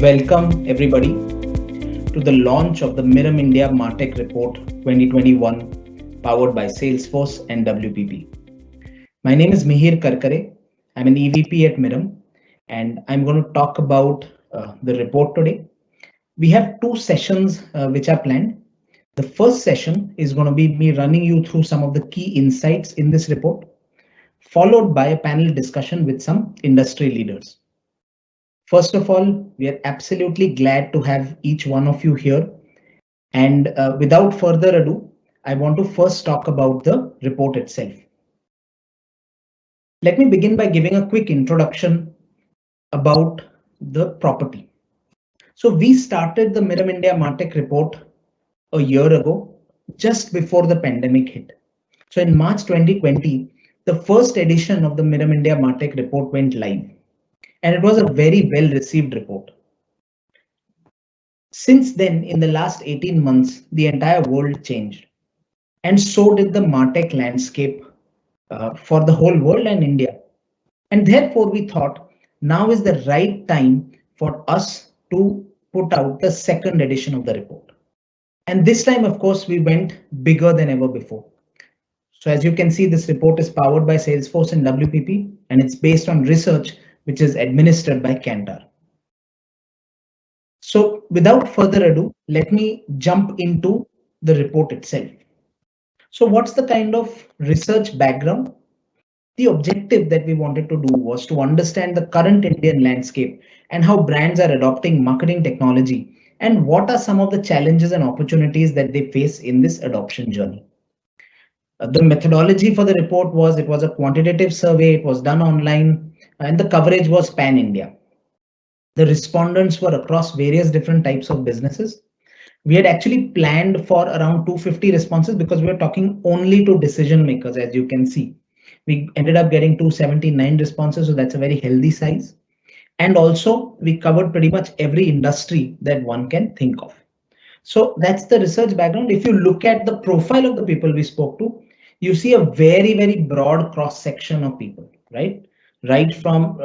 Welcome everybody to the launch of the Mirum India MarTech Report 2021 powered by Salesforce and WPP. My name is Mihir Karkare. I'm an EVP at Mirum and I'm going to talk about the report today. We have two sessions which are planned. The first session is going to be me running you through some of the key insights in this report, followed by a panel discussion with some industry leaders. First of all, we are absolutely glad to have each one of you here. And without further ado, I want to first talk about the report itself. Let me begin by giving a quick introduction about the property. So we started the Mirum India MarTech Report a year ago, just before the pandemic hit. So in March 2020, the first edition of the Mirum India MarTech Report went live. And it was a very well received report. Since then, in the last 18 months, the entire world changed. And so did the MarTech landscape for the whole world and India. And therefore, we thought now is the right time for us to put out the second edition of the report. And this time, of course, we went bigger than ever before. So as you can see, this report is powered by Salesforce and WPP, and it's based on research which is administered by Kantar. So without further ado, let me jump into the report itself. So what's the kind of research background? The objective that we wanted to do was to understand the current Indian landscape and how brands are adopting marketing technology and what are some of the challenges and opportunities that they face in this adoption journey. The methodology for the report was it was a quantitative survey, it was done online, and the coverage was pan-India. The respondents were across various different types of businesses. We had actually planned for around 250 responses because we were talking only to decision makers, as you can see. We ended up getting 279 responses, so that's a very healthy size. And also, we covered pretty much every industry that one can think of. So that's the research background. If you look at the profile of the people we spoke to, you see a very, very broad cross section of people, right? Right from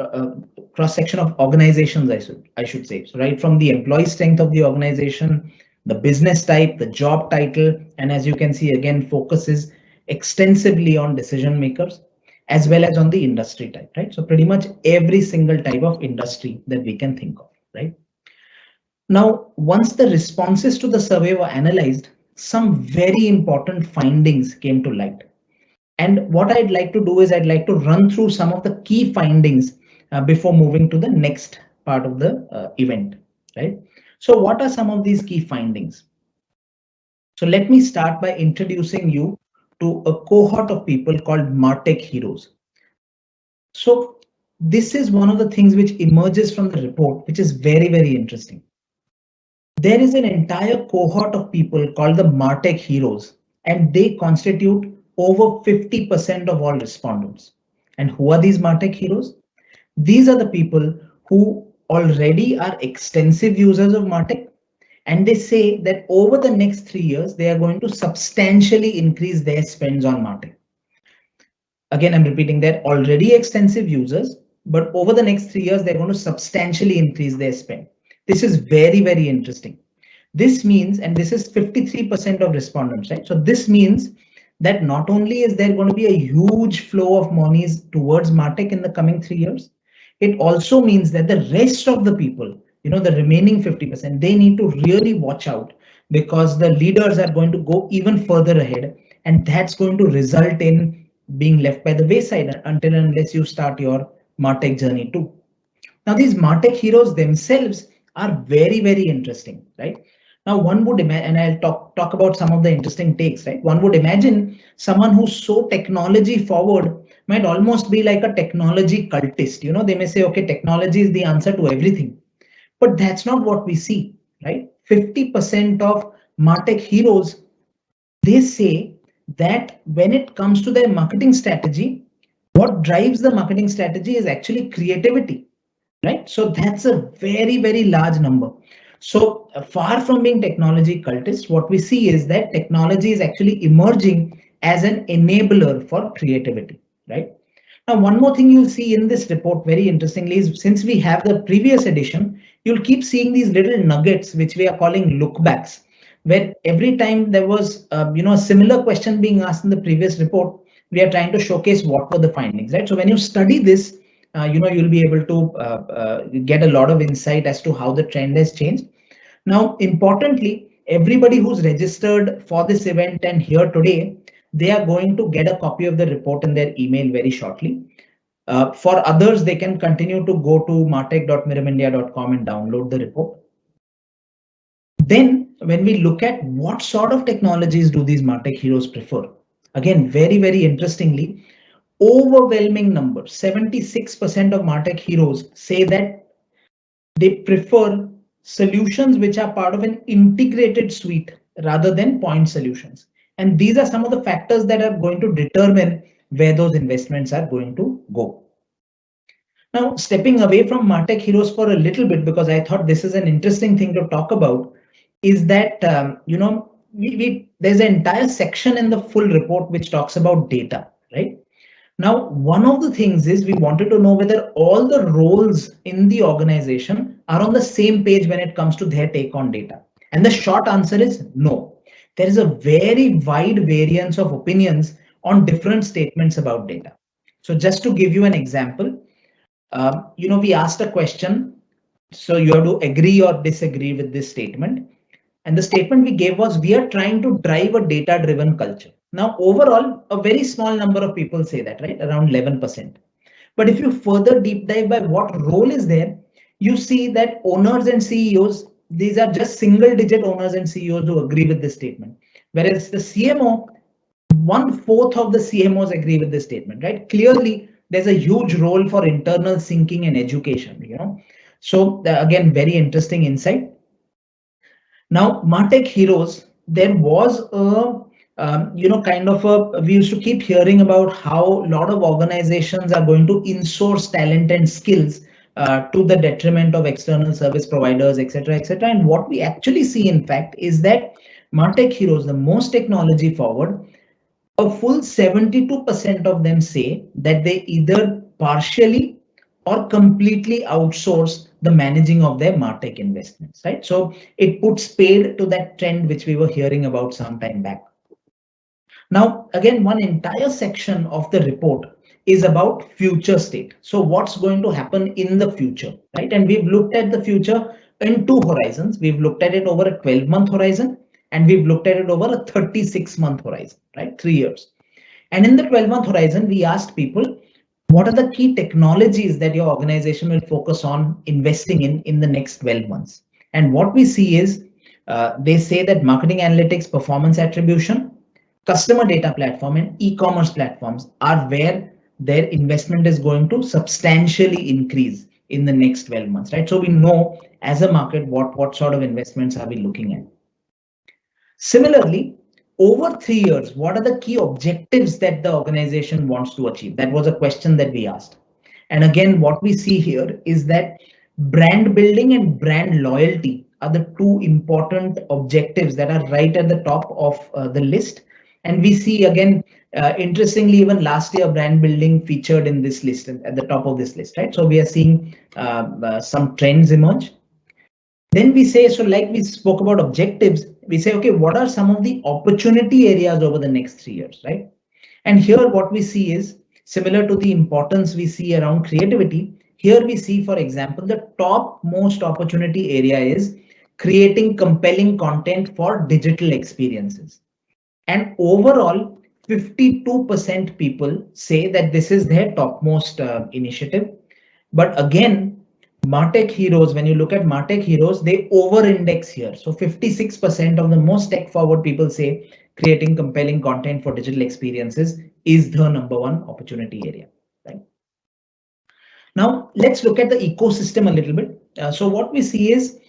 cross section of organizations, I should say. So right from the employee strength of the organization, the business type, the job title, and as you can see, again, focuses extensively on decision makers as well as on the industry type, right? So pretty much every single type of industry that we can think of, right? Now, once the responses to the survey were analyzed, some very important findings came to light. And what I'd like to do is I'd like to run through some of the key findings before moving to the next part of the event, right? So what are some of these key findings? So let me start by introducing you to a cohort of people called Martech Heroes. So this is one of the things which emerges from the report, which is very, very interesting. There is an entire cohort of people called the Martech Heroes, and they constitute over 50% of all respondents. And who are these Martech Heroes? These are the people who already are extensive users of Martech, and they say that over the next 3 years, they are going to substantially increase their spends on Martech. Again, I'm repeating, they're already extensive users, but over the next 3 years, they're going to substantially increase their spend. This is very, very interesting. This means, and this is 53% of respondents, right? So this means that not only is there going to be a huge flow of monies towards Martech in the coming 3 years, it also means that the rest of the people, the remaining 50%, they need to really watch out because the leaders are going to go even further ahead, and that's going to result in being left by the wayside until and unless you start your Martech journey too. Now, these Martech heroes themselves are very, very interesting, right? Now, one would imagine, and I'll talk about some of the interesting takes, right? One would imagine someone who's so technology forward might almost be like a technology cultist. They may say, okay, technology is the answer to everything, but that's not what we see, right? 50% of Martech heroes, they say that when it comes to their marketing strategy, what drives the marketing strategy is actually creativity, right? So that's a very, very large number. So far from being technology cultists, what we see is that technology is actually emerging as an enabler for creativity, right? Now, one more thing you'll see in this report, very interestingly, is since we have the previous edition, you'll keep seeing these little nuggets, which we are calling lookbacks, where every time there was, a similar question being asked in the previous report, we are trying to showcase what were the findings, right? So when you study this, you'll be able to get a lot of insight as to how the trend has changed. Now, importantly, everybody who's registered for this event and here today, they are going to get a copy of the report in their email very shortly. For others, they can continue to go to martech.mirumindia.com and download the report. Then, when we look at what sort of technologies do these Martech heroes prefer, again, very, very interestingly, overwhelming number, 76% of Martech heroes say that they prefer solutions which are part of an integrated suite rather than point solutions. And these are some of the factors that are going to determine where those investments are going to go. Now, stepping away from Martech Heroes for a little bit, because I thought this is an interesting thing to talk about, is that, there's an entire section in the full report which talks about data, right? Now, one of the things is we wanted to know whether all the roles in the organization are on the same page when it comes to their take on data. And the short answer is no. There is a very wide variance of opinions on different statements about data. So just to give you an example, we asked a question. So you have to agree or disagree with this statement. And the statement we gave was, we are trying to drive a data-driven culture. Now, overall, a very small number of people say that, right? Around 11%. But if you further deep dive by what role is there, you see that owners and CEOs, these are just single digit owners and CEOs who agree with this statement. Whereas the CMO, 1/4 of the CMOs agree with this statement, right? Clearly, there's a huge role for internal thinking and education. So again, very interesting insight. Now, Martech Heroes, there was we used to keep hearing about how a lot of organizations are going to insource talent and skills to the detriment of external service providers, etc., etc. And what we actually see, in fact, is that Martech Heroes, the most technology forward, a full 72% of them say that they either partially or completely outsource the managing of their MarTech investments, right? So it puts paid to that trend which we were hearing about some time back. Now, again, one entire section of the report is about future state. So what's going to happen in the future, right? And we've looked at the future in two horizons. We've looked at it over a 12-month horizon, and we've looked at it over a 36-month horizon, right? 3 years. And in the 12-month horizon, we asked people, what are the key technologies that your organization will focus on investing in the next 12 months? And what we see is they say that marketing analytics, performance attribution, customer data platform, and e-commerce platforms are where their investment is going to substantially increase in the next 12 months, right? So we know as a market what sort of investments are we looking at. Similarly, over 3 years, what are the key objectives that the organization wants to achieve? That was a question that we asked. And again, what we see here is that brand building and brand loyalty are the two important objectives that are right at the top of the list. And we see again, interestingly, even last year, brand building featured in this list at the top of this list, right? So we are seeing some trends emerge. Then we say, so like we spoke about objectives, we say, okay, what are some of the opportunity areas over the next 3 years, right? And here what we see is similar to the importance we see around creativity. Here we see, for example, the top most opportunity area is creating compelling content for digital experiences. And overall, 52% people say that this is their topmost initiative. But again, Martech Heroes, when you look at Martech Heroes, they over-index here. So 56% of the most tech-forward people say creating compelling content for digital experiences is the #1 opportunity area. Right? Now, let's look at the ecosystem a little bit. So what we see is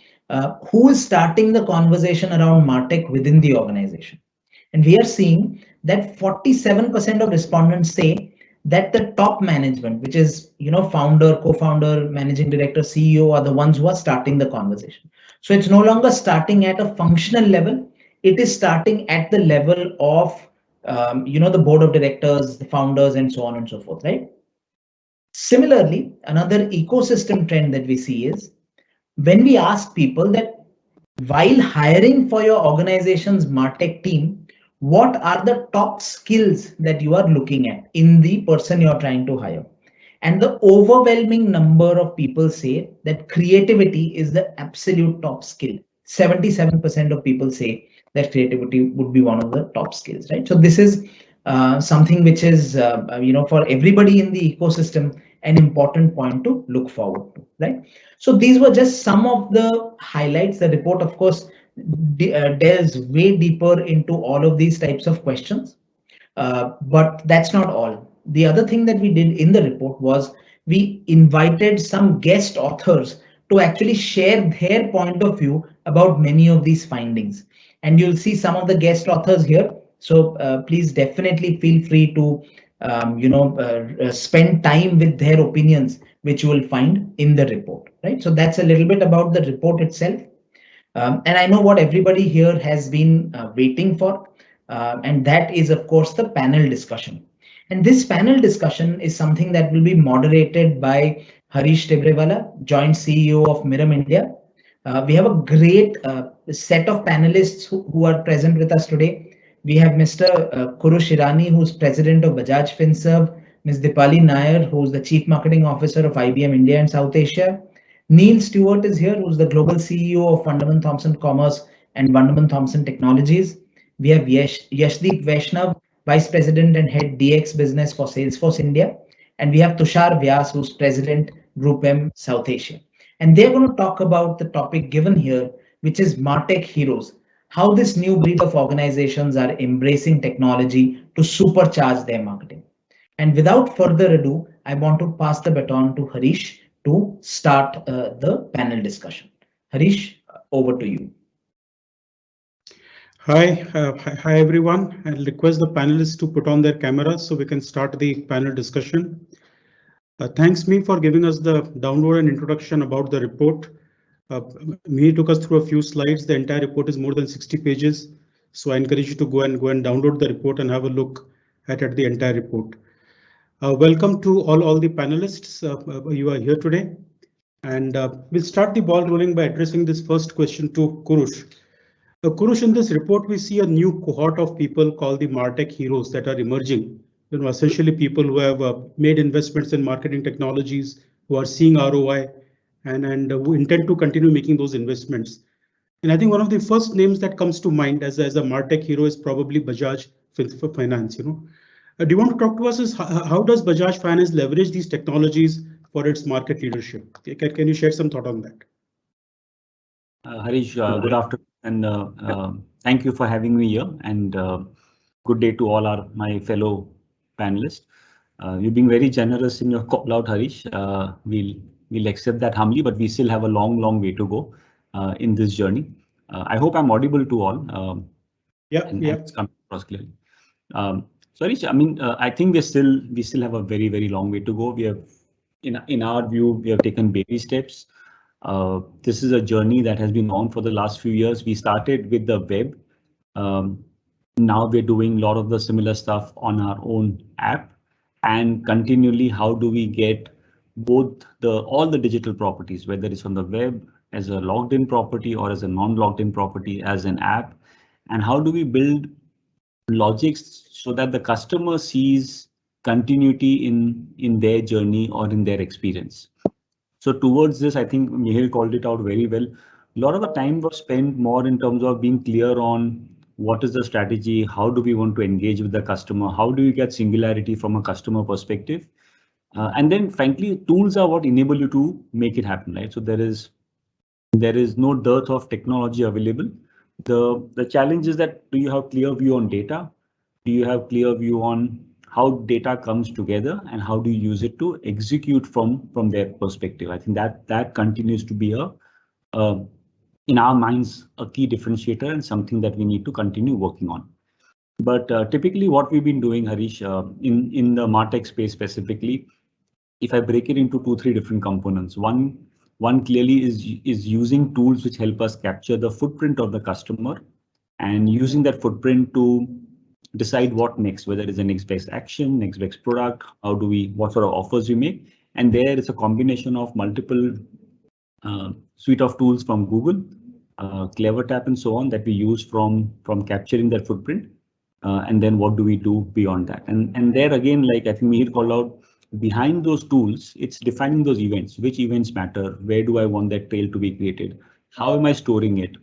who is starting the conversation around Martech within the organization. And we are seeing that 47% of respondents say that the top management, which is founder, co-founder, managing director, CEO, are the ones who are starting the conversation. So it's no longer starting at a functional level. It is starting at the level of the board of directors, the founders, and so on and so forth, right? Similarly, another ecosystem trend that we see is when we ask people that while hiring for your organization's MarTech team, what are the top skills that you are looking at in the person you're trying to hire? And the overwhelming number of people say that creativity is the absolute top skill. 77% of people say that creativity would be one of the top skills, right? So this is something which is, for everybody in the ecosystem, an important point to look forward to, right? So these were just some of the highlights. The report, of course, delves way deeper into all of these types of questions. But that's not all. The other thing that we did in the report was we invited some guest authors to actually share their point of view about many of these findings. And you'll see some of the guest authors here. So please definitely feel free to spend time with their opinions, which you will find in the report, right? So that's a little bit about the report itself. And I know what everybody here has been waiting for, and that is, of course, the panel discussion. And this panel discussion is something that will be moderated by Harish Tibrewala, Joint CEO of Mirum India. We have a great set of panelists who are present with us today. We have Mr. Kurush Irani, who's president of Bajaj FinServe, Ms. Dipali Nair, who's the chief marketing officer of IBM India and South Asia. Neil Stewart is here, who's the global CEO of Wunderman Thompson Commerce and Wunderman Thompson Technologies. We have Yashdeep Vaishnav, Vice President and Head DX Business for Salesforce India. And we have Tushar Vyas, who's President, Group M, South Asia. And they're going to talk about the topic given here, which is Martech Heroes, how this new breed of organizations are embracing technology to supercharge their marketing. And without further ado, I want to pass the baton to Harish to start the panel discussion. Harish, over to you. Hi everyone. I'll request the panelists to put on their cameras so we can start the panel discussion. Thanks me for giving us the download and introduction about the report. Me took us through a few slides. The entire report is more than 60 pages. So I encourage you to go and download the report and have a look at the entire report. Welcome to all the panelists. You are here today. And we'll start the ball rolling by addressing this first question to Kurush. Kurush, in this report, we see a new cohort of people called the Martech Heroes that are emerging. Essentially people who have made investments in marketing technologies, who are seeing ROI, and who intend to continue making those investments. And I think one of the first names that comes to mind as a Martech hero is probably Bajaj Finance. Do you want to talk to us? How does Bajaj Finance leverage these technologies for its market leadership? Can you share some thought on that? Harish, good afternoon, and thank you for having me here. And good day to all my fellow panelists. You've been very generous in your call out, Harish. We'll accept that humbly, but we still have a long way to go in this journey. I hope I'm audible to all. Yeah. It's coming across clearly. So Harish, I think we still have a very long way to go. We have, in our view, we have taken baby steps. This is a journey that has been on for the last few years. We started with the web. Now we're doing a lot of the similar stuff on our own app, and continually, how do we get both all the digital properties, whether it's on the web as a logged in property or as a non-logged in property as an app, and how do we build logics so that the customer sees continuity in their journey or in their experience. So towards this, I think Mihir called it out very well. A lot of the time was spent more in terms of being clear on what is the strategy, how do we want to engage with the customer, how do you get singularity from a customer perspective, and then frankly, tools are what enable you to make it happen, right? So there is no dearth of technology available. The challenge is that, do you have clear view on data? Do you have clear view on how data comes together and how do you use it to execute from their perspective? I think that continues to be in our minds, a key differentiator and something that we need to continue working on. But typically what we've been doing, Harish, in the MarTech space specifically, if I break it into 2-3 different components, one clearly is using tools which help us capture the footprint of the customer and using that footprint to decide what next, whether it's a next best action, next best product, what sort of offers we make, And there is a combination of multiple suite of tools from Google, CleverTap and so on that we use from capturing that footprint. And then what do we do beyond that? And there again, like I think Mihir called out, behind those tools, it's defining those events. Which events matter? Where do I want that trail to be created? How am I storing it?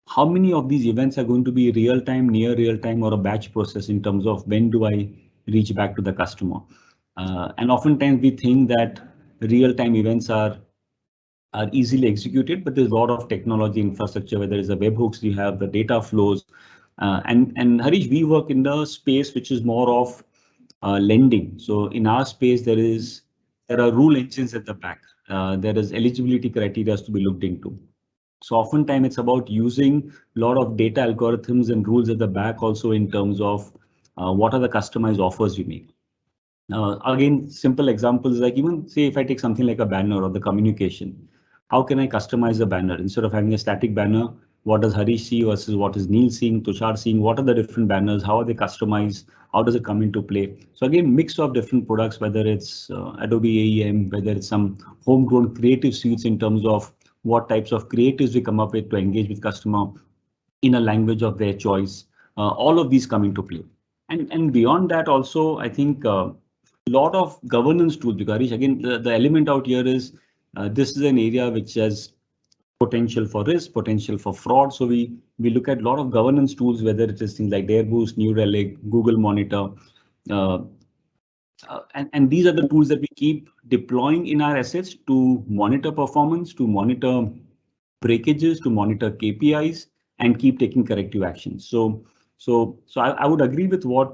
How many of these events are going to be real time, near real time, or a batch process in terms of when do I reach back to the customer? And oftentimes we think that real time events are easily executed, but there's a lot of technology infrastructure, whether it's the webhooks you have, the data flows. And Harish, we work in the space which is more of lending. So in our space, there are rule engines at the back. There is eligibility criteria to be looked into. So oftentimes it's about using a lot of data algorithms and rules at the back also in terms of what are the customized offers you make. Again, simple examples like even say if I take something like a banner or the communication, how can I customize the banner? Instead of having a static banner, what does Harish see versus what is Neil seeing, Tushar seeing? What are the different banners? How are they customized? How does it come into play? So again, mix of different products, whether it's Adobe AEM, whether it's some homegrown creative suites in terms of what types of creatives we come up with to engage with customer in a language of their choice. All of these come into play. And beyond that also, I think a lot of governance tools, because Harish, again, the element out here is this is an area which has potential for risk, potential for fraud. So we look at a lot of governance tools, whether it is things like Airboost, New Relic, Google Monitor. And these are the tools that we keep deploying in our assets to monitor performance, to monitor breakages, to monitor KPIs, and keep taking corrective actions. So I would agree with what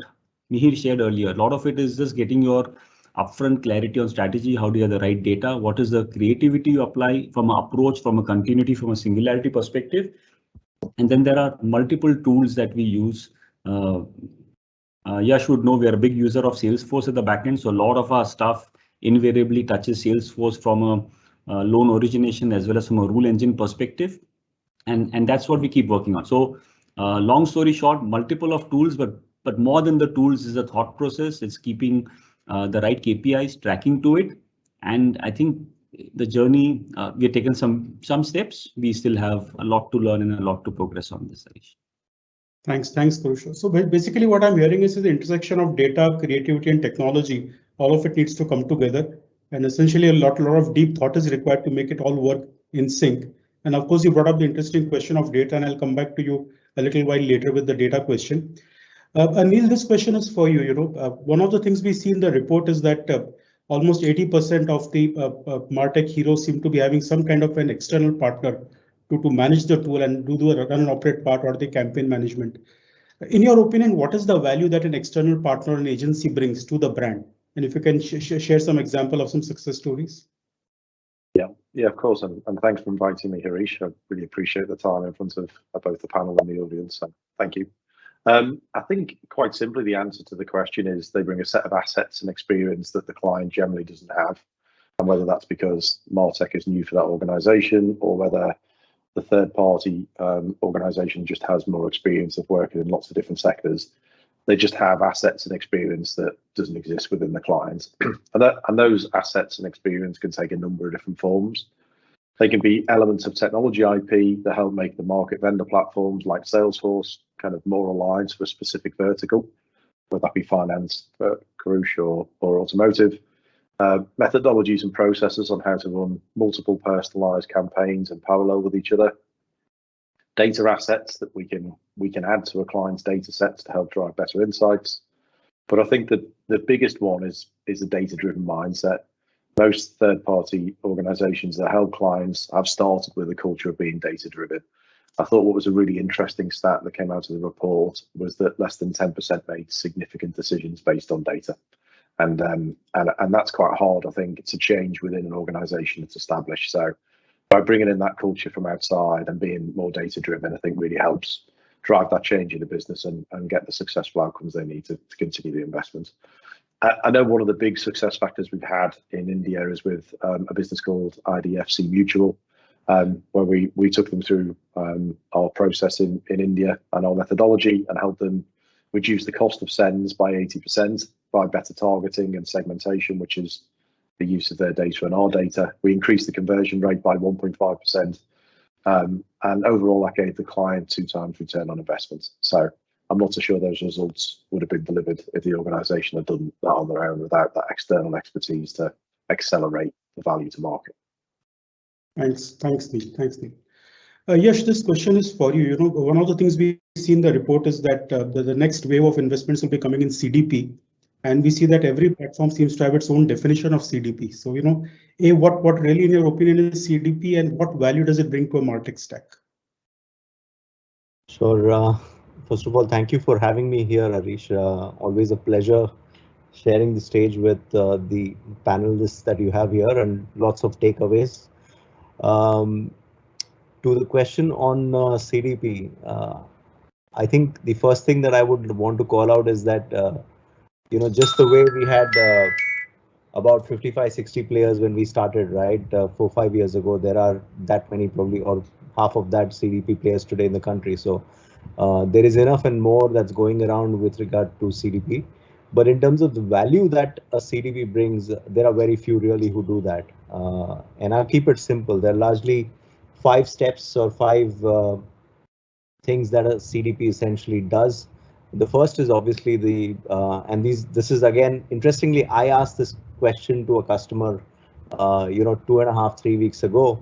Mihir shared earlier. A lot of it is just getting your upfront clarity on strategy. How do you have the right data? What is the creativity you apply from an approach, from a continuity, from a singularity perspective? And then there are multiple tools that we use. Yash would know we are a big user of Salesforce at the backend. So a lot of our stuff invariably touches Salesforce from a loan origination as well as from a rule engine perspective. And that's what we keep working on. So long story short, multiple of tools, but more than the tools is the thought process. It's keeping the right KPIs, tracking to it. And I think the journey, we have taken some steps. We still have a lot to learn and a lot to progress on this, Harish. Thanks, Purusha. So basically what I'm hearing is the intersection of data, creativity, and technology. All of it needs to come together. And essentially a lot of deep thought is required to make it all work in sync. And of course, you brought up the interesting question of data, and I'll come back to you a little while later with the data question. Neil, this question is for you. One of the things we see in the report is that almost 80% of the Martech Heroes seem to be having some kind of an external partner to manage the tool and do the run and operate part or the campaign management. In your opinion, what is the value that an external partner and agency brings to the brand? And if you can share some example of some success stories. Yeah, of course. And thanks for inviting me, Harish. I really appreciate the time in front of both the panel and the audience. So thank you. I think quite simply, the answer to the question is they bring a set of assets and experience that the client generally doesn't have. And whether that's because Martech is new for that organization or whether the third party organization just has more experience of working in lots of different sectors, they just have assets and experience that doesn't exist within the client. and those assets and experience can take a number of different forms. They can be elements of technology IP that help make the market vendor platforms like Salesforce kind of more aligned to a specific vertical, whether that be finance, commercial, or automotive. Methodologies and processes on how to run multiple personalized campaigns in parallel with each other. Data assets that we can add to a client's data sets to help drive better insights. But I think that the biggest one is a data-driven mindset. Most third-party organizations that help clients have started with a culture of being data-driven. I thought what was a really interesting stat that came out of the report was that less than 10% made significant decisions based on data. And that's quite hard, I think, to change within an organization that's established. So by bringing in that culture from outside and being more data-driven, I think really helps drive that change in the business and get the successful outcomes they need to continue the investment. I know one of the big success factors we've had in India is with a business called IDFC Mutual, where we took them through our process in India and our methodology and helped them reduce the cost of sends by 80% by better targeting and segmentation, which has the use of their data and our data. We increased the conversion rate by 1.5%. And overall, that gave the client 2 times return on investment. So I'm not so sure those results would have been delivered if the organisation had done that on their own without that external expertise to accelerate the value to market. Thanks, Neil. Yash, this question is for you. One of the things we see in the report is that the next wave of investments will be coming in CDP, and we see that every platform seems to have its own definition of CDP. So, what really, in your opinion, is CDP, and what value does it bring to a MarTech stack? Sure. First of all, thank you for having me here, Harish. Always a pleasure sharing the stage with the panelists that you have here, and lots of takeaways. To the question on CDP, I think the first thing that I would want to call out is that, just the way we had about 55-60 players when we started, right, 4-5 years ago, there are that many, probably, or half of that CDP players today in the country. So there is enough and more that's going around with regard to CDP. But in terms of the value that a CDP brings, there are very few really who do that. And I'll keep it simple. They're largely 5 steps or 5 things that a CDP essentially does. The first is obviously this is again, interestingly, I asked this question to a customer, 2.5-3 weeks ago,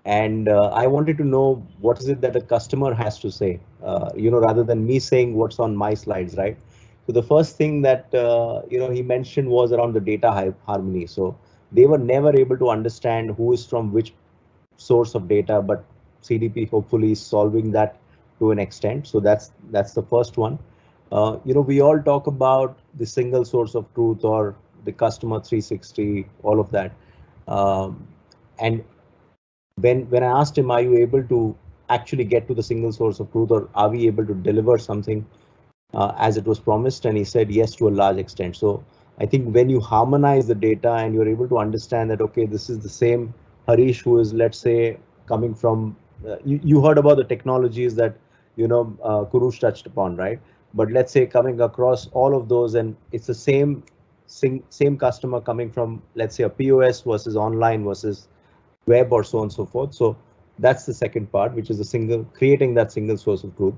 and I wanted to know what is it that a customer has to say, rather than me saying what's on my slides, right? So the first thing that he mentioned was around the data harmony. So they were never able to understand who is from which source of data, but CDP hopefully is solving that to an extent. So that's the first one. We all talk about the single source of truth or the customer 360, all of that. And when I asked him, are you able to actually get to the single source of truth, or are we able to deliver something as it was promised? And he said yes, to a large extent. So I think when you harmonize the data and you're able to understand that, okay, this is the same Harish who is, let's say, coming from, you heard about the technologies that, Kurush touched upon, right? But let's say coming across all of those, and it's the same customer coming from, let's say, a POS versus online versus web or so on and so forth. So that's the second part, which is creating that single source of truth.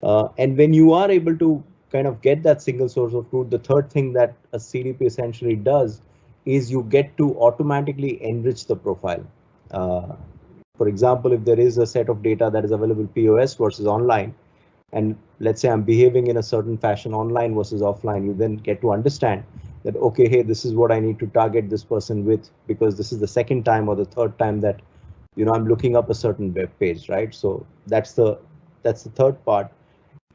And when you are able to kind of get that single source of truth, the third thing that a CDP essentially does is you get to automatically enrich the profile. For example, if there is a set of data that is available POS versus online, and let's say I'm behaving in a certain fashion online versus offline, you then get to understand that, okay, hey, this is what I need to target this person with, because this is the second time or the third time that, I'm looking up a certain web page, right? So that's the third part.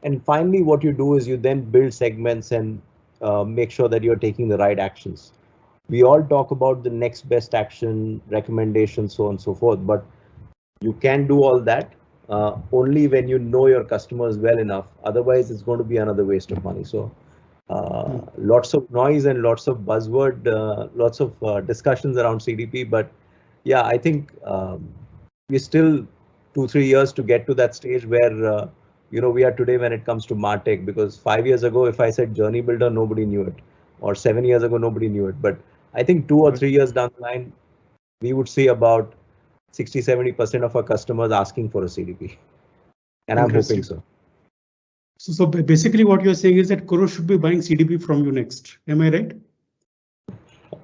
And finally, what you do is you then build segments and make sure that you're taking the right actions. We all talk about the next best action, recommendations, so on and so forth, but you can do all that only when you know your customers well enough. Otherwise, it's going to be another waste of money. So lots of noise and lots of buzzword, lots of discussions around CDP. But yeah, I think we're still 2-3 years to get to that stage where we are today when it comes to MarTech. Because 5 years ago, if I said Journey Builder, nobody knew it, or 7 years ago, nobody knew it. But I think 2 or 3 years down the line, we would see about 60-70% of our customers asking for a CDP, and I'm hoping so. So basically, what you're saying is that Kurush should be buying CDP from you next. Am I right?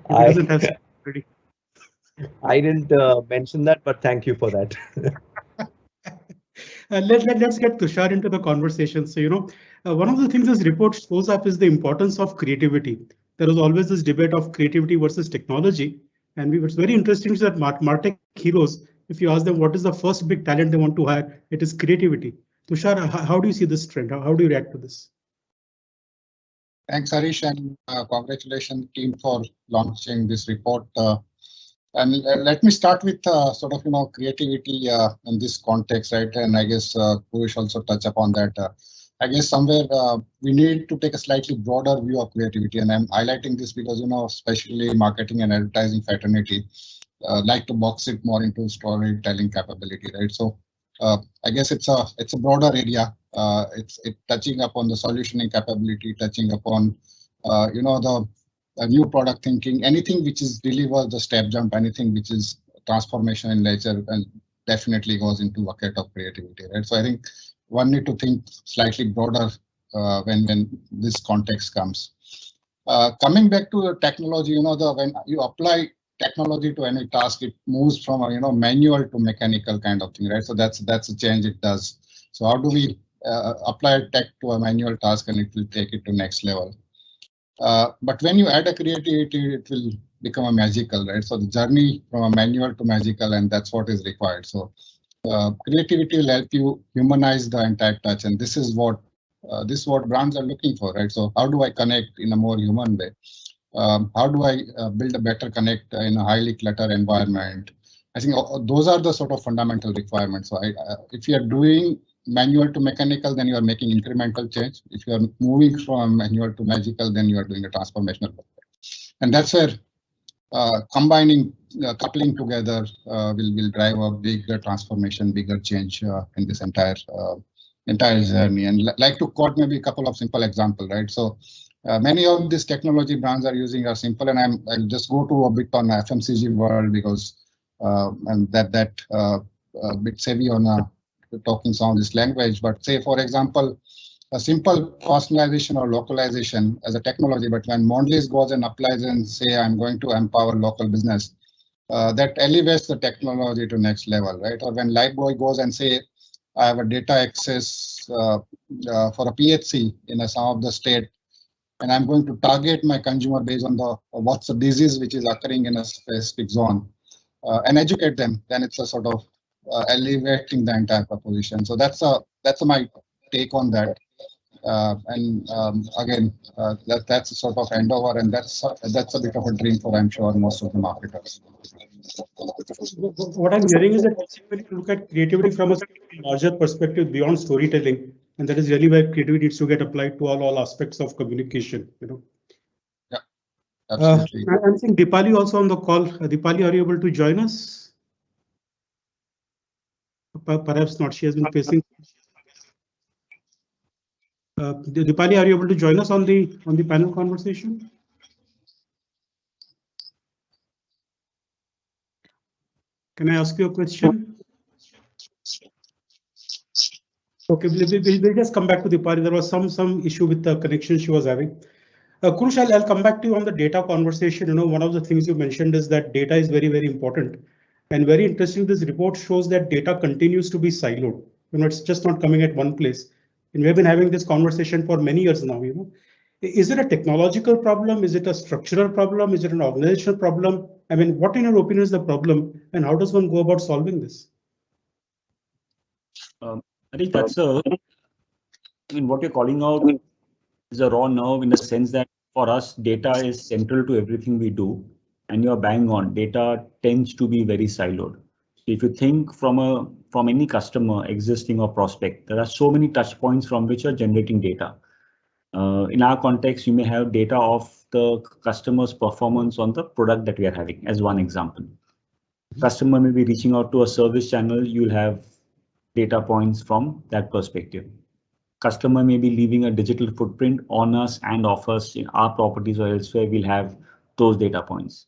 I didn't mention that, but thank you for that. Let's get Tushar into the conversation. So, one of the things this report shows up is the importance of creativity. There was always this debate of creativity versus technology. And it's very interesting that Martech Heroes, if you ask them what is the first big talent they want to hire, it is creativity. Tushar, how do you see this trend? How do you react to this? Thanks, Harish, and congratulations team for launching this report. And let me start with sort of creativity in this context, right? And I guess Kurush also touch upon that. I guess somewhere we need to take a slightly broader view of creativity, and I'm highlighting this because especially marketing and advertising fraternity like to box it more into storytelling capability, right? So I guess it's a broader area. It's touching upon the solutioning capability, touching upon the new product thinking, anything which is delivers the step jump, anything which is transformation in nature, and definitely goes into bucket of creativity, right? So I think one need to think slightly broader when this context comes. Coming back to the technology, when you apply technology to any task, it moves from a manual to mechanical kind of thing, right? So that's a change it does. So how do we apply tech to a manual task, and it will take it to next level? But when you add a creativity, it will become a magical, right? So the journey from a manual to magical, and that's what is required. So creativity will help you humanize the entire touch, and this is what brands are looking for, right? So how do I connect in a more human way? How do I build a better connect in a highly cluttered environment? I think those are the sort of fundamental requirements. So if you are doing manual to mechanical, then you are making incremental change. If you are moving from manual to magical, then you are doing a transformational work. And that's where coupling together will drive a bigger transformation, bigger change in this entire journey. And like to quote maybe a couple of simple examples, right? So many of these technology brands are using are simple, and I'll just go to a bit on FMCG world because and that bit savvy on talking some of this language. But say, for example, a simple personalization or localization as a technology, but when Mondelez goes and applies and say, I'm going to empower local business, that elevates the technology to next level, right? Or when Lifebuoy goes and say, I have a data access for a PHC in some of the state, and I'm going to target my consumer based on what's the disease which is occurring in a specific zone, and educate them, then it's a sort of elevating the entire proposition. So that's my take on that. Again, that's a sort of handover, and that's a bit of a dream for, I'm sure, most of the marketers. What I'm hearing is that when you look at creativity from a larger perspective beyond storytelling, and that is really where creativity needs to get applied to all aspects of communication. Yeah, absolutely. I'm seeing Deepali also on the call. Deepali, are you able to join us? Perhaps not. She has been facing. Deepali, are you able to join us on the panel conversation? Can I ask you a question? Okay, we'll just come back to Deepali. There was some issue with the connection she was having. Kurush, I'll come back to you on the data conversation. One of the things you mentioned is that data is very, very important. And very interesting, this report shows that data continues to be siloed. It's just not coming at one place. And we've been having this conversation for many years now. Is it a technological problem? Is it a structural problem? Is it an organizational problem? I mean, what in your opinion is the problem, and how does one go about solving this? I think that's what you're calling out is a raw nerve in the sense that for us, data is central to everything we do, and you're bang on. Data tends to be very siloed. So if you think from any customer, existing or prospect, there are so many touch points from which you're generating data. In our context, you may have data of the customer's performance on the product that we are having, as one example. Customer may be reaching out to a service channel, you'll have data points from that perspective. Customer may be leaving a digital footprint on us and off us in our properties or elsewhere, we'll have those data points.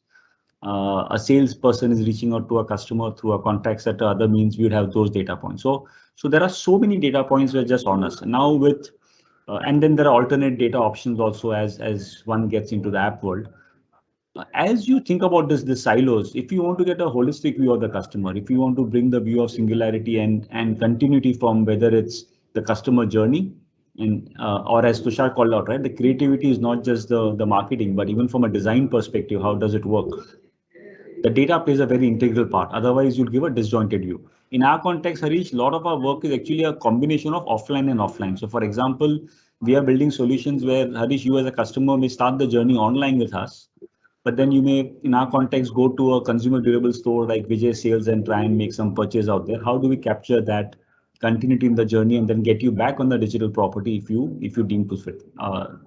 A salesperson is reaching out to a customer through a contact center, other means we would have those data points. So there are so many data points that are just on us. Now with and then there are alternate data options also as one gets into the app world. As you think about the silos, if you want to get a holistic view of the customer, if you want to bring the view of singularity and continuity from whether it's the customer journey and or as Tushar called out, right, the creativity is not just the marketing, but even from a design perspective, how does it work? The data plays a very integral part. Otherwise, you'll give a disjointed view. In our context, Harish, a lot of our work is actually a combination of offline and offline. So, for example, we are building solutions where, Harish, you as a customer may start the journey online with us, but then you may, in our context, go to a consumer durable store like Vijay Sales and try and make some purchase out there. How do we capture that continuity in the journey and then get you back on the digital property if you deem to fit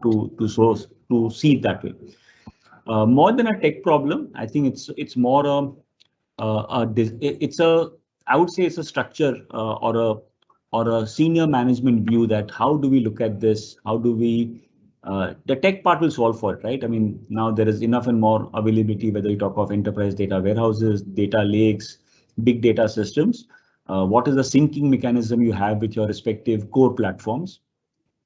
to see it that way? More than a tech problem, I think it's more I would say it's a structure or a senior management view that how do we look at this? How do we The tech part will solve for it, right? I mean, now there is enough and more availability, whether you talk of enterprise data warehouses, data lakes, big data systems. What is the syncing mechanism you have with your respective core platforms?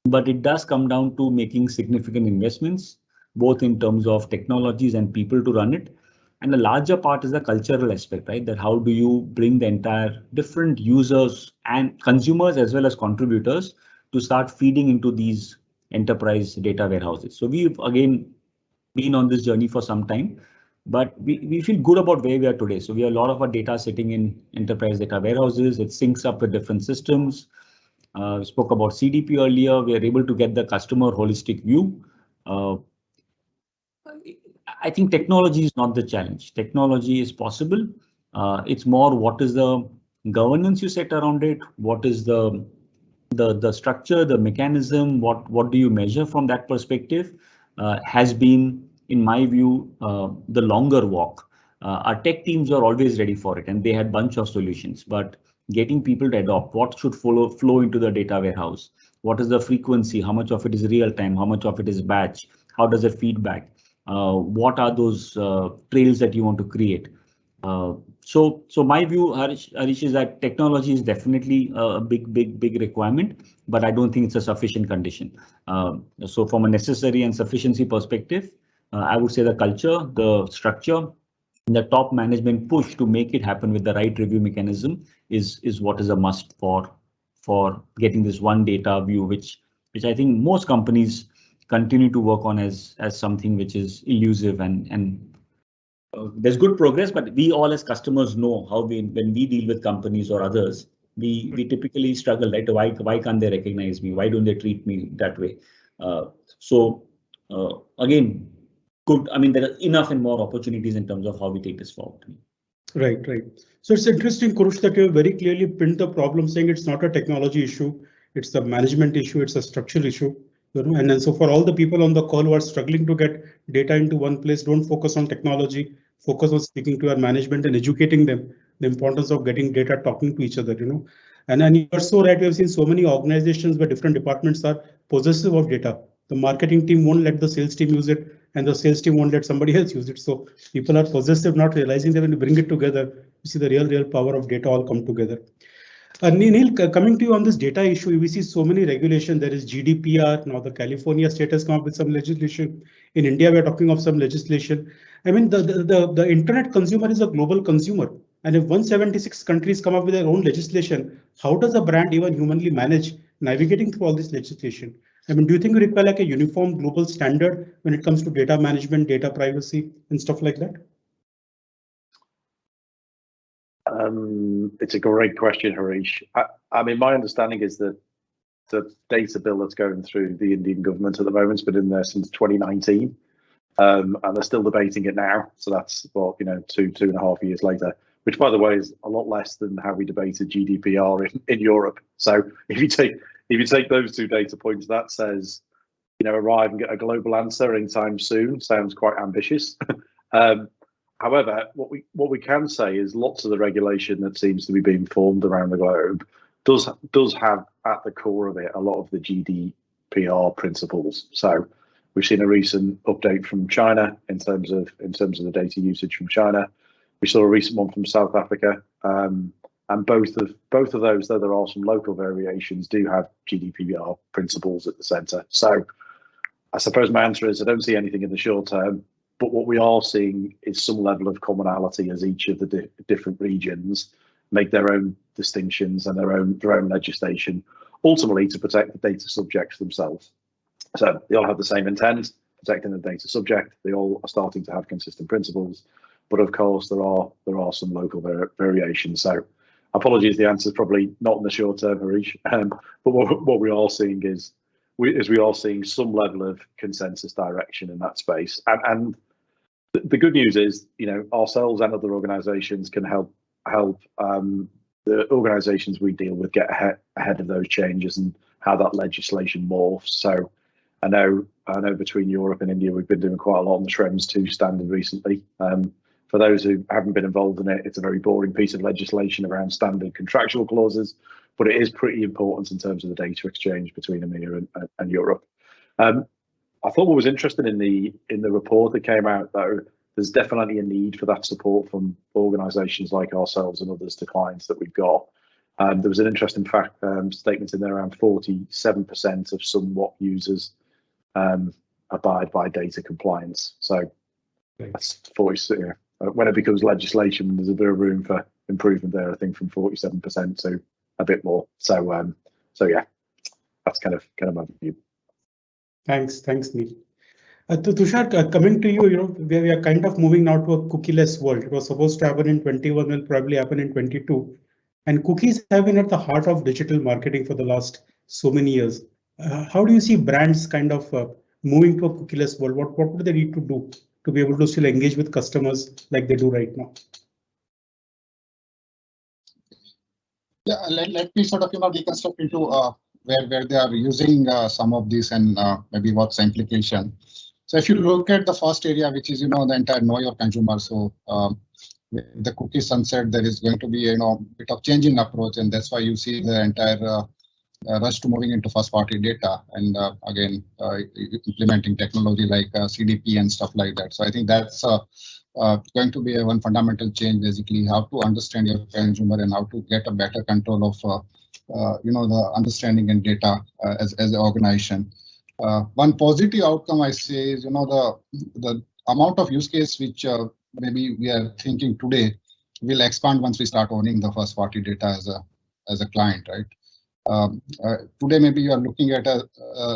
But it does come down to making significant investments, both in terms of technologies and people to run it. And the larger part is the cultural aspect, right? That how do you bring the entire different users and consumers as well as contributors to start feeding into these enterprise data warehouses. So we've again been on this journey for some time, but we feel good about where we are today. So we have a lot of our data sitting in enterprise data warehouses. It syncs up with different systems. We spoke about CDP earlier. We are able to get the customer holistic view. I think technology is not the challenge. Technology is possible. It's more what is the governance you set around it? What is the structure, the mechanism? What do you measure from that perspective? Has been, in my view, the longer walk. Our tech teams are always ready for it, and they had a bunch of solutions. But getting people to adopt what should flow into the data warehouse, what is the frequency, how much of it is real time, how much of it is batch, how does it feedback, what are those trails that you want to create. So my view, Harish, is that technology is definitely a big requirement, but I don't think it's a sufficient condition. So from a necessary and sufficiency perspective, I would say the culture, the structure, the top management push to make it happen with the right review mechanism is what is a must for getting this one data view, which I think most companies continue to work on as something which is elusive and there's good progress, but we all as customers know how when we deal with companies or others, we typically struggle, right? Why can't they recognize me? Why don't they treat me that way? Again, good. I mean, there are enough and more opportunities in terms of how we take this forward. Right. So it's interesting, Kurush, that you very clearly pinned the problem, saying it's not a technology issue, it's a management issue, it's a structural issue. And then so for all the people on the call who are struggling to get data into one place, don't focus on technology, focus on speaking to our management and educating them the importance of getting data talking to each other, And you're so right, we have seen so many organizations where different departments are possessive of data. The marketing team won't let the sales team use it, and the sales team won't let somebody else use it. So people are possessive, not realizing that when you bring it together, you see the real power of data all come together. Neil, coming to you on this data issue, we see so many regulations. There is GDPR. Now the California state has come up with some legislation. In India, we are talking of some legislation. I mean, the internet consumer is a global consumer. And if 176 countries come up with their own legislation, how does a brand even humanly manage navigating through all this legislation? I mean, do you think we require like a uniform global standard when it comes to data management, data privacy, and stuff like that? It's a great question, Harish. I mean, my understanding is that the data bill that's going through the Indian government at the moment has been in there since 2019, and they're still debating it now. So that's what, 2.5 years later, which, by the way, is a lot less than how we debated GDPR in Europe. So if you take those two data points, that says, arrive and get a global answer anytime soon. Sounds quite ambitious. However, what we can say is lots of the regulation that seems to be being formed around the globe does have at the core of it a lot of the GDPR principles. So we've seen a recent update from China in terms of the data usage from China. We saw a recent one from South Africa, and both of those, though there are some local variations, do have GDPR principles at the centre. So I suppose my answer is I don't see anything in the short term. But what we are seeing is some level of commonality as each of the different regions make their own distinctions and their own legislation, ultimately to protect the data subjects themselves. So they all have the same intent, protecting the data subject. They all are starting to have consistent principles, but of course there are some local variations. So apologies, the answer is probably not in the short term, Harish. But what we are seeing is we are seeing some level of consensus direction in that space, and the good news is, ourselves and other organisations can help the organisations we deal with get ahead of those changes and how that legislation morphs. So I know between Europe and India, we've been doing quite a lot on the Schrems 2 standard recently. For those who haven't been involved in it, it's a very boring piece of legislation around standard contractual clauses, but it is pretty important in terms of the data exchange between EMEA and Europe. I thought what was interesting in the report that came out, though, there's definitely a need for that support from organisations like ourselves and others to clients that we've got. There was an interesting fact statement in there around 47% of somewhat users abide by data compliance. So that's 40. You know, when it becomes legislation, there's a bit of room for improvement there. I think from 47% to a bit more. So yeah, that's kind of my view. Thanks, Neil. Tushar, coming to you, we are kind of moving now to a cookieless world. It was supposed to happen in 21, will probably happen in 22. And cookies have been at the heart of digital marketing for the last so many years. How do you see brands kind of moving to a cookieless world? What do they need to do to be able to still engage with customers like they do right now? Yeah, let me sort of deconstruct into where they are using some of this and maybe what's the implication. So if you look at the first area, which is the entire know your consumer. So with the cookie sunset, there is going to be bit of change in approach, and that's why you see the entire rush to moving into first party data and again implementing technology like CDP and stuff like that. So I think that's going to be one fundamental change, basically how to understand your consumer and how to get a better control of the understanding and data as an organization. One positive outcome I say is the amount of use case which maybe we are thinking today will expand once we start owning the first party data as a client, right? Today maybe you are looking at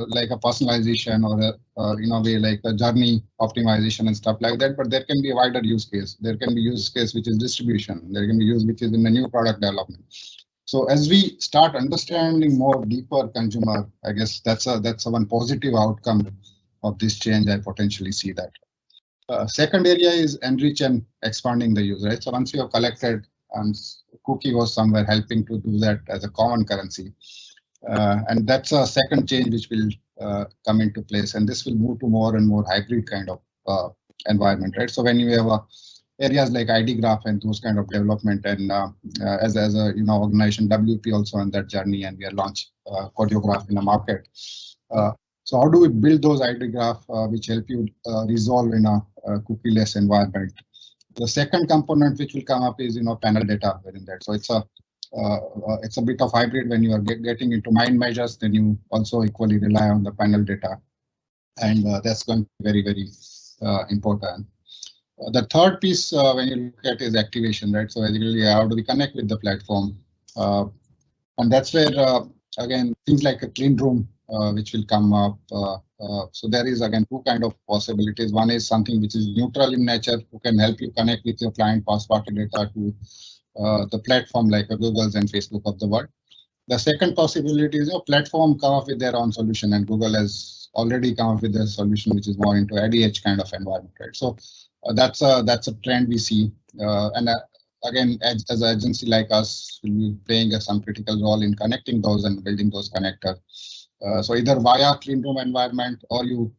like a personalization or a way like a journey optimization and stuff like that, but there can be a wider use case. There can be use case which is distribution. There can be use which is in the new product development. So as we start understanding more deeper consumer, I guess that's a one positive outcome of this change. I potentially see that. Second area is enrich and expanding the use, right? So once you have collected, cookie was somewhere helping to do that as a common currency. And that's a second change which will come into place. And this will move to more and more hybrid kind of environment, right? So when you have areas like ID graph and those kind of development, and as a organization, WP also on that journey, and we are launched choreograph in the market. So how do we build those ID graph which help you resolve in a cookieless environment? The second component which will come up is panel data within that. So it's a bit of hybrid. When you are getting into mind measures, then you also equally rely on the panel data, and that's going to be very, very important. The third piece when you look at is activation, right? So basically, how do we connect with the platform? And that's where again things like a clean room which will come up. So there is again two kind of possibilities. One is something which is neutral in nature, who can help you connect with your client first party data to the platform like Google's and Facebook of the world. The second possibility is your platform come up with their own solution, and Google has already come up with a solution which is more into ADH kind of environment, right? So that's a trend we see, and again, as an agency like us, will be playing some critical role in connecting those and building those connectors. So either via clean room environment, or you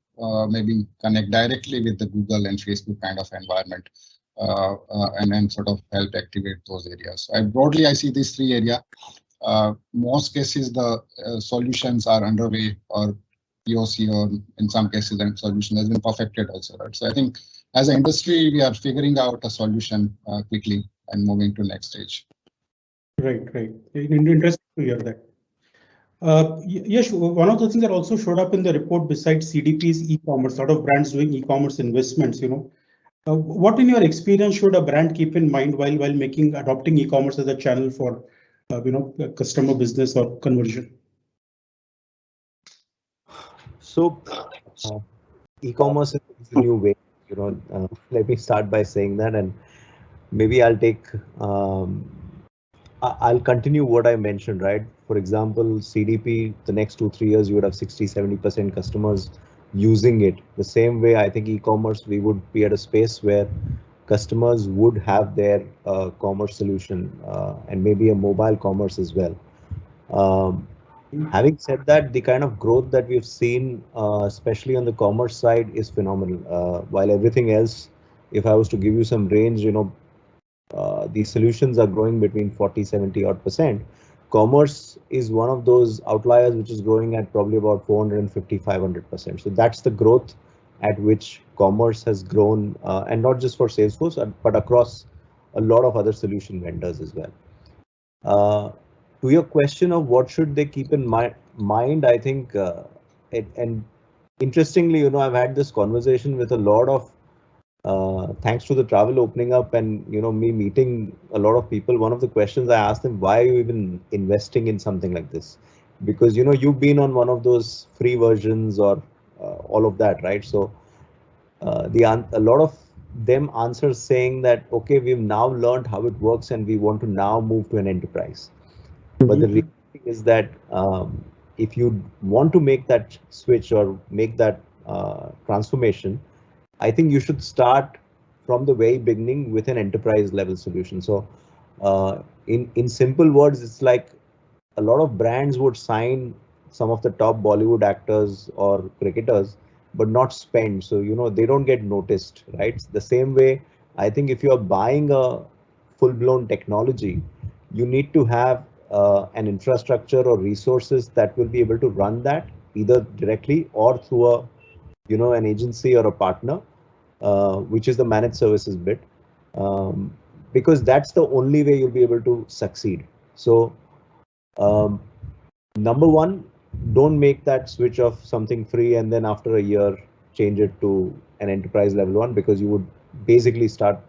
maybe connect directly with the Google and Facebook kind of environment, and then sort of help activate those areas. Broadly, I see these three areas. Most cases, the solutions are underway, or POC, or in some cases, the solution has been perfected also, right? So I think as an industry, we are figuring out a solution quickly and moving to next stage. Right. Interesting to hear that. Yes, one of the things that also showed up in the report besides CDP is e-commerce. A lot of brands doing e-commerce investments. What in your experience should a brand keep in mind while adopting e-commerce as a channel for customer business or conversion? So e-commerce is the new way. Let me start by saying that, and maybe I'll take. I'll continue what I mentioned, right? For example, CDP, the next 2-3 years, you would have 60-70% customers using it. The same way, I think e-commerce, we would be at a space where customers would have their commerce solution and maybe a mobile commerce as well. Having said that, the kind of growth that we've seen, especially on the commerce side, is phenomenal. While everything else, if I was to give you some range, these solutions are growing between 40-70% odd. commerce is one of those outliers which is growing at probably about 450-500%. So that's the growth at which commerce has grown, and not just for Salesforce, but across a lot of other solution vendors as well. To your question of what should they keep in mind, I think, and interestingly, I've had this conversation with a lot of, thanks to the travel opening up and, me meeting a lot of people. One of the questions I asked them, why are you even investing in something like this? Because, you've been on one of those free versions or all of that, right? So a lot of them answer saying that, okay, we've now learned how it works and we want to now move to an enterprise. But the reality is that if you want to make that switch or make that transformation, I think you should start from the very beginning with an enterprise level solution. So in simple words, it's like a lot of brands would sign some of the top Bollywood actors or cricketers, but not spend. So, they don't get noticed, right? The same way, I think if you're buying a full-blown technology, you need to have an infrastructure or resources that will be able to run that either directly or through an agency or a partner, which is the managed services bit, because that's the only way you'll be able to succeed. So number one, don't make that switch of something free and then after a year change it to an enterprise level one, because you would basically start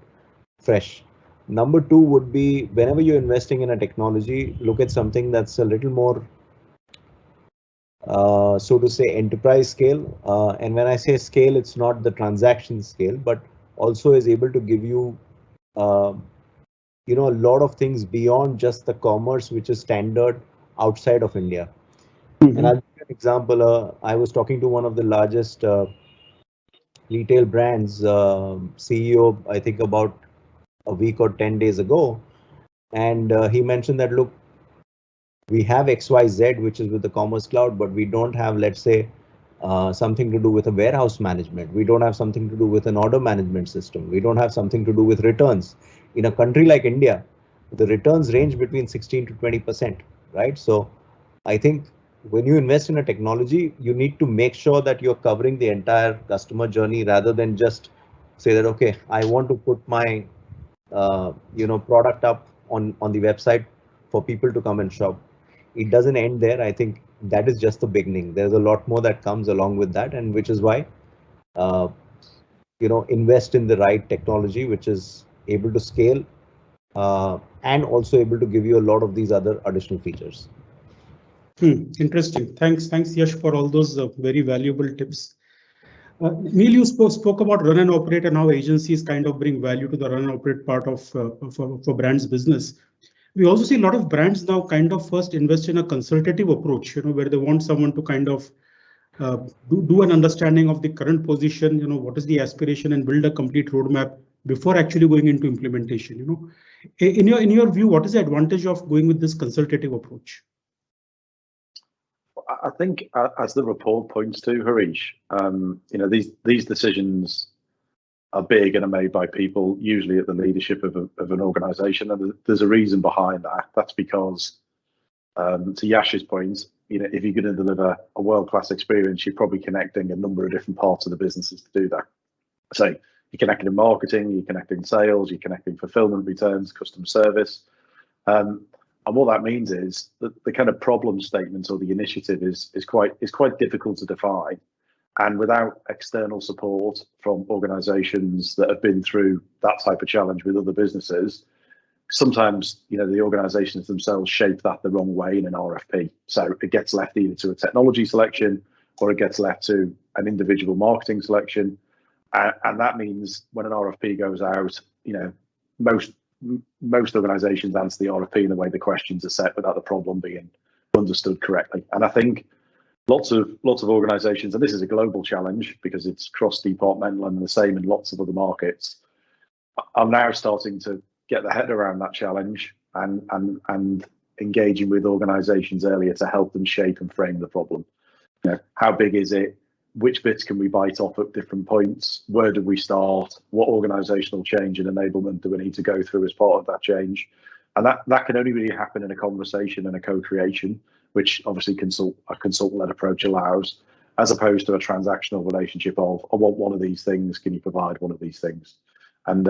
fresh. Number two would be, whenever you're investing in a technology, look at something that's a little more, so to say, enterprise scale. And when I say scale, it's not the transaction scale, but also is able to give you, a lot of things beyond just the commerce, which is standard outside of India. And I'll give you an example. I was talking to one of the largest retail brands CEO, I think about a week or 10 days ago. And he mentioned that, look, we have XYZ, which is with the Commerce Cloud, but we don't have, let's say, something to do with a warehouse management. We don't have something to do with an order management system. We don't have something to do with returns. In a country like India, the returns range between 16 to 20%, right? So I think when you invest in a technology, you need to make sure that you're covering the entire customer journey rather than just say that, okay, I want to put my product up on the website for people to come and shop. It doesn't end there. I think that is just the beginning. There's a lot more that comes along with that, and which is why invest in the right technology, which is able to scale and also able to give you a lot of these other additional features. Interesting. Thanks, Yash, for all those very valuable tips. Neil, you spoke about run and operate and how agencies kind of bring value to the run and operate part of for brands business. We also see a lot of brands now kind of first invest in a consultative approach, where they want someone to kind of do an understanding of the current position, what is the aspiration, and build a complete roadmap before actually going into implementation. In your view, what is the advantage of going with this consultative approach? I think, as the report points to, Harish, these decisions are big and are made by people usually at the leadership of an organization, and there's a reason behind that. That's because, to Yash's point, if you're going to deliver a world-class experience, you're probably connecting a number of different parts of the businesses to do that. So you're connecting in marketing, you're connecting sales, you're connecting fulfillment, returns, customer service. And what that means is that the kind of problem statement or the initiative is quite difficult to define. And without external support from organizations that have been through that type of challenge with other businesses, sometimes the organizations themselves shape that the wrong way in an RFP. So it gets left either to a technology selection or it gets left to an individual marketing selection. And that means when an RFP goes out, most organizations answer the RFP in the way the questions are set without the problem being understood correctly. And I think lots of organizations, and this is a global challenge because it's cross-departmental and the same in lots of other markets, are now starting to get their head around that challenge and engaging with organizations earlier to help them shape and frame the problem. How big is it? Which bits can we bite off at different points? Where do we start? What organizational change and enablement do we need to go through as part of that change? And that can only really happen in a conversation and a co-creation, which obviously a consultant-led approach allows, as opposed to a transactional relationship of, I want one of these things, can you provide one of these things? And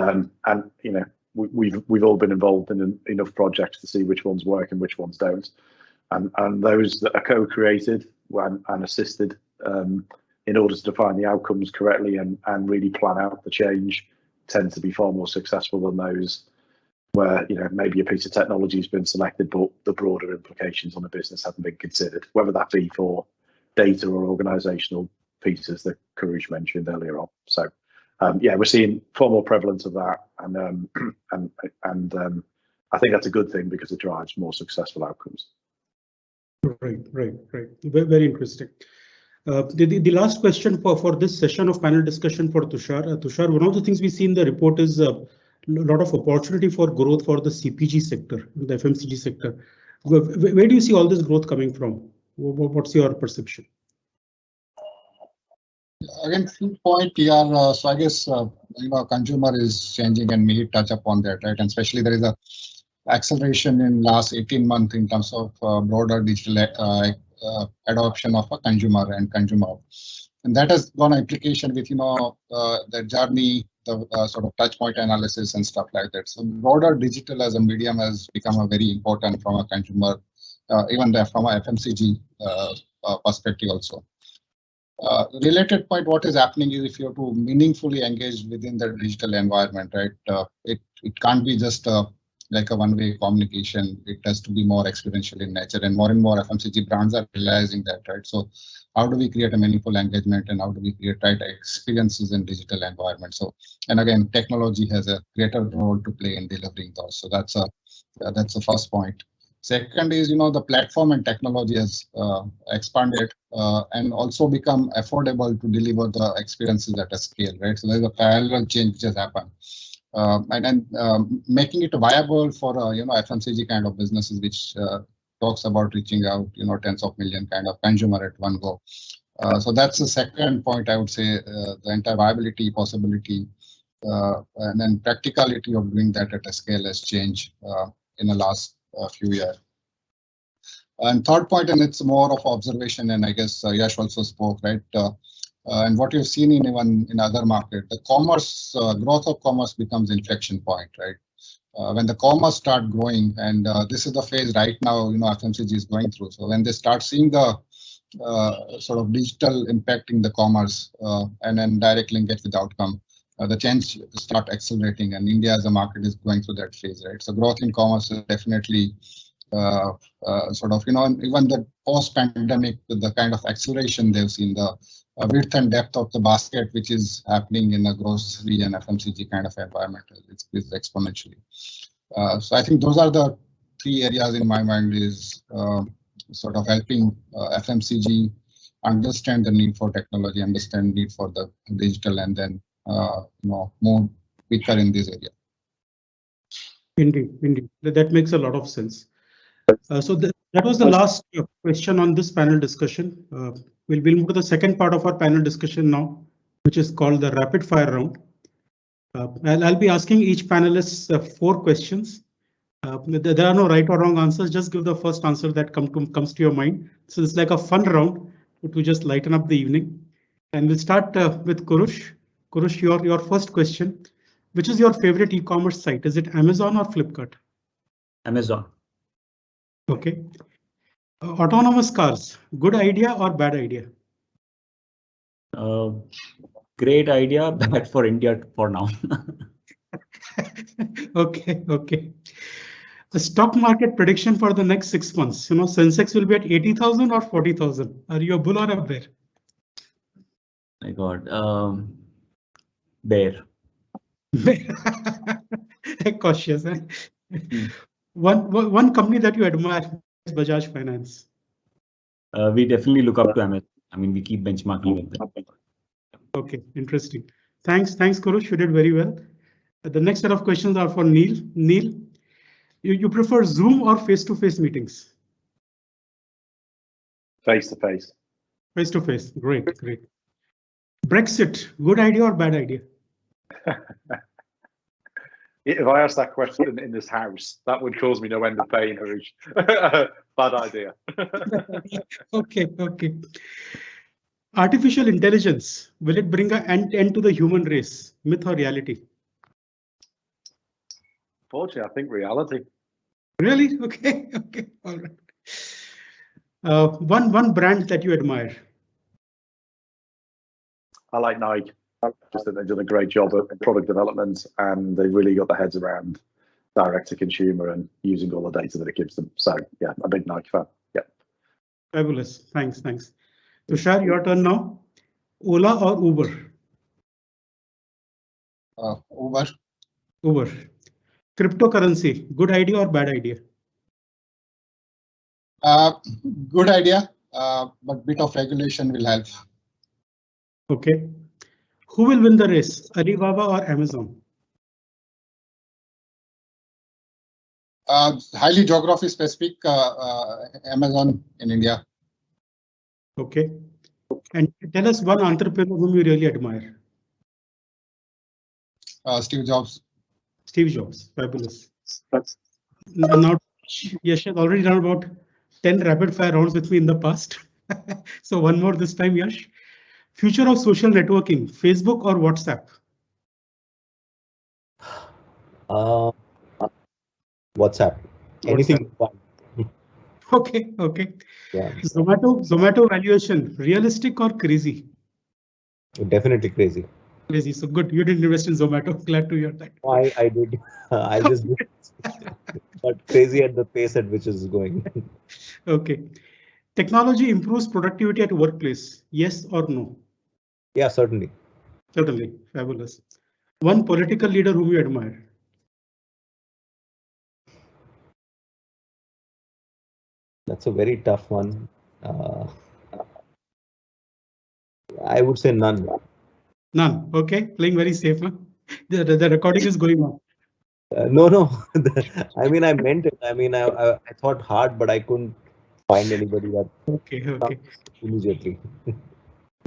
you know, we've all been involved in enough projects to see which ones work and which ones don't. And those that are co-created and assisted in order to define the outcomes correctly and really plan out the change tend to be far more successful than those where, you know, maybe a piece of technology has been selected, but the broader implications on the business haven't been considered, whether that be for data or organizational pieces that Kurush mentioned earlier on. So yeah, we're seeing far more prevalence of that, and I think that's a good thing because it drives more successful outcomes. Right. Very interesting. The last question for this session of panel discussion for Tushar. Tushar, one of the things we see in the report is a lot of opportunity for growth for the CPG sector, the FMCG sector. Where do you see all this growth coming from? What's your perception? Again, few point here. So I guess you know, consumer is changing, and we touch upon that, right? And especially there is a acceleration in last 18 months in terms of broader digital adoption of a consumer, and that has gone implication with, you know, the journey, the sort of touch point analysis and stuff like that. So broader digital as a medium has become a very important from a consumer, even from a FMCG perspective also. Related point, what is happening is if you have to meaningfully engage within the digital environment, right? It can't be just like a one-way communication. It has to be more experiential in nature, and more FMCG brands are realizing that, right? So how do we create a meaningful engagement, and how do we create right experiences in digital environment? So, and again, technology has a greater role to play in delivering those. So that's the first point. Second is, you know, the platform and technology has expanded and also become affordable to deliver the experiences at a scale, right? So there's a parallel change which has happened. And then making it viable for you know, FMCG kind of businesses, which talks about reaching out, you know, tens of million kind of consumer at one go. So that's the second point, I would say. The entire viability possibility and then practicality of doing that at a scale has changed in the last few years. And third point, and it's more of observation, and I guess Yash also spoke, right? And what you've seen in even in other markets, the commerce growth of commerce becomes inflection point, right? When the commerce start growing, and this is the phase right now, you know, FMCG is going through. So when they start seeing the sort of digital impacting the commerce and then direct linkage with the outcome, the change start accelerating, and India as a market is going through that phase, right? So growth in commerce is definitely sort of, you know, even the post-pandemic, the kind of acceleration they've seen, the width and depth of the basket, which is happening in a grocery and FMCG kind of environment, it's exponentially. So I think those are the three areas in my mind is sort of helping FMCG understand the need for technology, understand need for the digital, and then you know, move quicker in this area. Indeed, that makes a lot of sense. So that was the last question on this panel discussion. We'll move to the second part of our panel discussion now, which is called the rapid fire round. I'll be asking each panelist 4 questions. There are no right or wrong answers. Just give the first answer that comes to your mind. So it's like a fun round to just lighten up the evening. And we'll start with Kurush. Kurush, your first question. Which is your favorite e-commerce site? Is it Amazon or Flipkart? Amazon. Okay. Autonomous cars, good idea or bad idea? Great idea, bad for India for now. Okay. The stock market prediction for the next 6 months. You know, Sensex will be at 80,000 or 40,000. Are you a bull or a bear? My God, bear. Cautious. Eh? One company that you admire is Bajaj Finance. We definitely look up to Amazon. I mean, we keep benchmarking with them. Okay, interesting. Thanks, Kurush. You did very well. The next set of questions are for Neil. Neil, you prefer Zoom or face-to-face meetings? Face-to-face. Face-to-face. Great. Brexit, good idea or bad idea? If I asked that question in this house, that would cause me no end of pain, Harish. Bad idea. Okay, okay. Artificial intelligence, will it bring an end to the human race? Myth or reality? Fortunately, I think reality. Really? Okay, okay, all right. One brand that you admire. I like Nike. Just that they've done a great job at product development, and they've really got their heads around direct to consumer and using all the data that it gives them. So yeah, a big Nike fan. Yeah. Fabulous. Thanks, thanks. Tushar, your turn now. Ola or Uber? Uber. Uber. Cryptocurrency, good idea or bad idea? Good idea, but bit of regulation will help. Okay. Who will win the race, Alibaba or Amazon? Highly geography specific, Amazon in India. Okay. And tell us one entrepreneur whom you really admire. Steve Jobs. Steve Jobs. Fabulous. Now, Yash has already done about 10 rapid fire rounds with me in the past. So one more this time, Yash. Future of social networking, Facebook or WhatsApp? WhatsApp. Anything. Okay, okay. Yeah, Zomato valuation, realistic or crazy? definitely crazy. Crazy. So good. You didn't invest in Zomato. Glad to hear that. I did. I just did. But crazy at the pace at which it's going. Okay. Technology improves productivity at workplace. Yes or no? Yeah, certainly. Certainly. Fabulous. One political leader whom you admire. That's a very tough one. I would say none. None. Okay. Playing very safe. Huh? The recording is going on. No. I mean, I meant it. I mean, I thought hard, but I couldn't find anybody that Okay. immediately.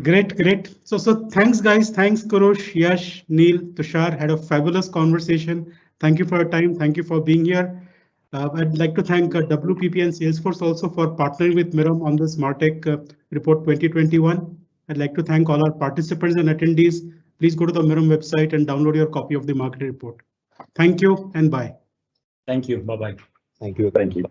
Great. So thanks, guys. Thanks, Kurosh, Yash, Neil, Tushar. Had a fabulous conversation. Thank you for your time. Thank you for being here. I'd like to thank WPP and Salesforce also for partnering with Mirum on this Martech Report 2021. I'd like to thank all our participants and attendees. Please go to the Mirum website and download your copy of the Market Report. Thank you and bye. Thank you. Bye-bye. Thank you. Thank you.